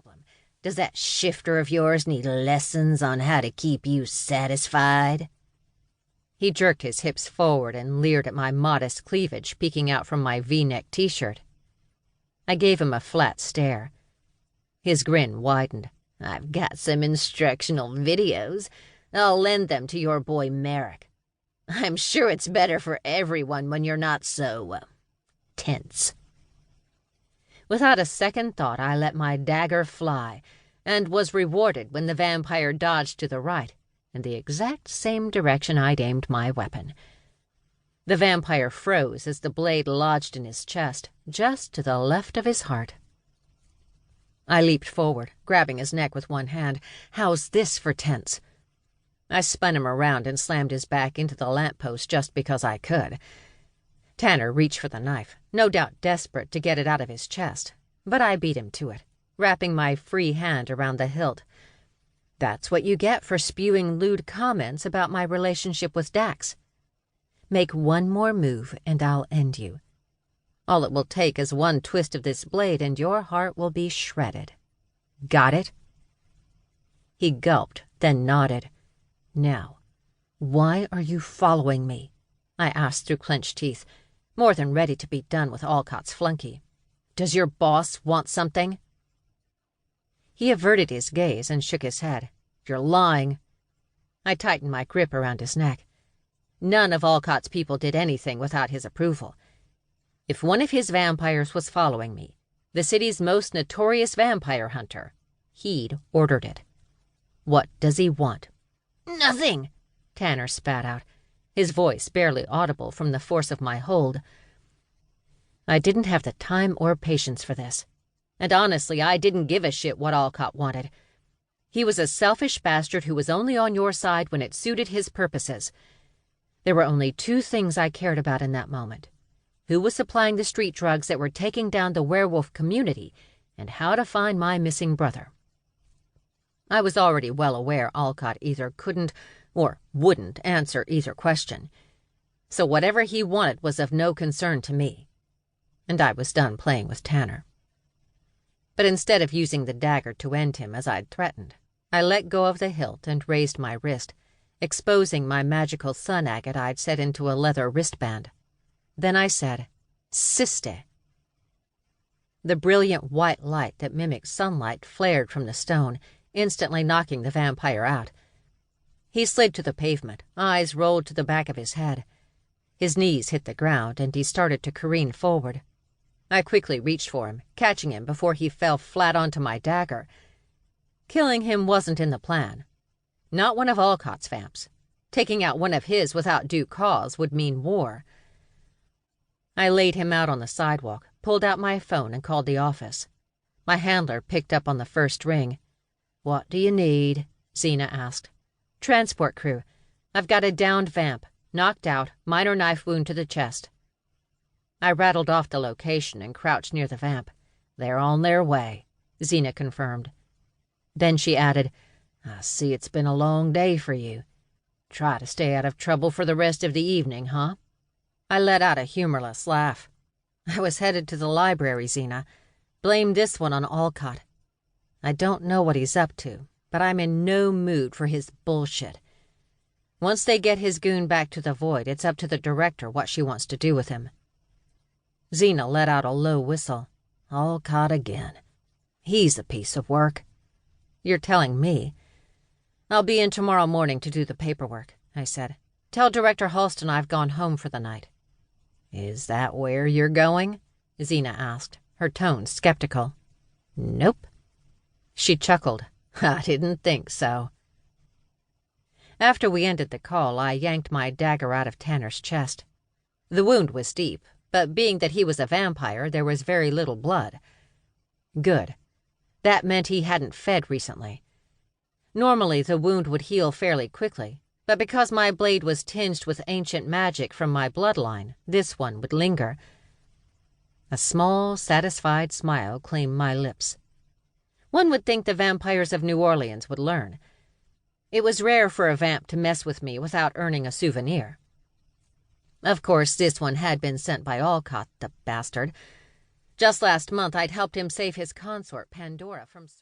problem. Does that shifter of yours need lessons on how to keep you satisfied?" He jerked his hips forward and leered at my modest cleavage peeking out from my V-neck t-shirt. I gave him a flat stare. His grin widened. "I've got some instructional videos. I'll lend them to your boy Merrick. I'm sure it's better for everyone when you're not so, tense." Without a second thought, I let my dagger fly, and was rewarded when the vampire dodged to the right, in the exact same direction I'd aimed my weapon. The vampire froze as the blade lodged in his chest, just to the left of his heart. I leaped forward, grabbing his neck with one hand. How's this for tense? I spun him around and slammed his back into the lamppost just because I could. Tantor reached for the knife, no doubt desperate to get it out of his chest, but I beat him to it, wrapping my free hand around the hilt. That's what you get for spewing lewd comments about my relationship with Dax. Make one more move and I'll end you. All it will take is one twist of this blade and your heart will be shredded. Got it? He gulped, then nodded. "Now, why are you following me?" I asked through clenched teeth, more than ready to be done with Allcot's flunky. "Does your boss want something?" He averted his gaze and shook his head. "You're lying." I tightened my grip around his neck. None of Allcot's people did anything without his approval. If one of his vampires was following me, the city's most notorious vampire hunter, he'd ordered it. What does he want? "Nothing," Tantor spat out, his voice barely audible from the force of my hold. I didn't have the time or patience for this. And honestly, I didn't give a shit what Allcot wanted. He was a selfish bastard who was only on your side when it suited his purposes. There were only two things I cared about in that moment: who was supplying the street drugs that were taking down the werewolf community, and how to find my missing brother. I was already well aware Allcot either couldn't or wouldn't answer either question, so whatever he wanted was of no concern to me, and I was done playing with Tantor. But instead of using the dagger to end him as I'd threatened, I let go of the hilt and raised my wrist, exposing my magical sun agate I'd set into a leather wristband. Then I said, "Siste." The brilliant white light that mimicked sunlight flared from the stone, instantly knocking the vampire out. He slid to the pavement, eyes rolled to the back of his head. His knees hit the ground, and he started to careen forward. I quickly reached for him, catching him before he fell flat onto my dagger. Killing him wasn't in the plan. Not one of Allcot's vamps. Taking out one of his without due cause would mean war. I laid him out on the sidewalk, pulled out my phone, and called the office. My handler picked up on the first ring. "What do you need?" Xena asked. "Transport crew. I've got a downed vamp, knocked out, minor knife wound to the chest." I rattled off the location and crouched near the vamp. "They're on their way," Xena confirmed. Then she added, "I see it's been a long day for you. Try to stay out of trouble for the rest of the evening, huh?" I let out a humorless laugh. "I was headed to the library, Xena. Blame this one on Allcot. I don't know what he's up to, but I'm in no mood for his bullshit. Once they get his goon back to the Void, it's up to the director what she wants to do with him." Xena let out a low whistle. "Allcot again. He's a piece of work." "You're telling me." "I'll be in tomorrow morning to do the paperwork," I said. "Tell Director Halston I've gone home for the night." "Is that where you're going?" Xena asked, her tone skeptical. "Nope." She chuckled. "I didn't think so." After we ended the call, I yanked my dagger out of Tantor's chest. The wound was deep, but being that he was a vampire, there was very little blood. Good. That meant he hadn't fed recently. Normally, the wound would heal fairly quickly, but because my blade was tinged with ancient magic from my bloodline, this one would linger. A small, satisfied smile claimed my lips. One would think the vampires of New Orleans would learn. It was rare for a vamp to mess with me without earning a souvenir. Of course, this one had been sent by Allcot, the bastard. Just last month, I'd helped him save his consort, Pandora, from certain...